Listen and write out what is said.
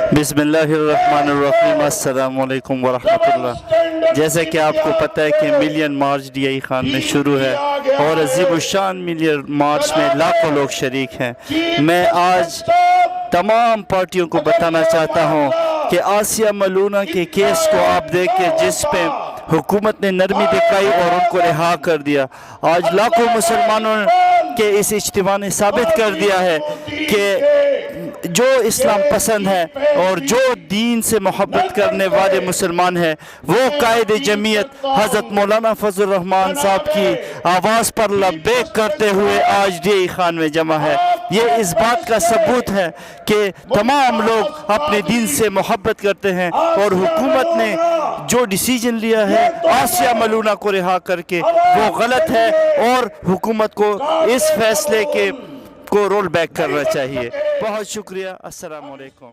बिस्मिल्लाहिर्रहमानिर्रहीम, अस्सलामुअलैकुम वरहमतुल्लाह। जैसे कि आपको पता है कि मिलियन मार्च DI खान में शुरू है और अजीमुशान मिलियन मार्च में लाखों लोग शरीक हैं। मैं आज तमाम पार्टियों को बताना चाहता हूँ कि आसिया मलूना के केस को आप देख के जिस पे हुकूमत ने नरमी दिखाई और उनको रिहा कर दिया, आज लाखों मुसलमानों के इस इज्तिमा ने साबित कर दिया है कि जो इस्लाम पसंद है और जो दीन से मोहब्बत करने वाले मुसलमान हैं वो कायद जमीयत हज़रत मौलाना फजल रहमान साहब की आवाज़ पर लब्बैक करते हुए आज DI खान में जमा है। ये इस बात का सबूत है कि तमाम लोग अपने दीन से मोहब्बत करते हैं और हुकूमत ने जो डिसीजन लिया है आसिया मलूना को रिहा करके वो गलत है और हुकूमत को इस फैसले को रोल बैक करना चाहिए। बहुत शुक्रिया। अस्सलाम वालेकुम।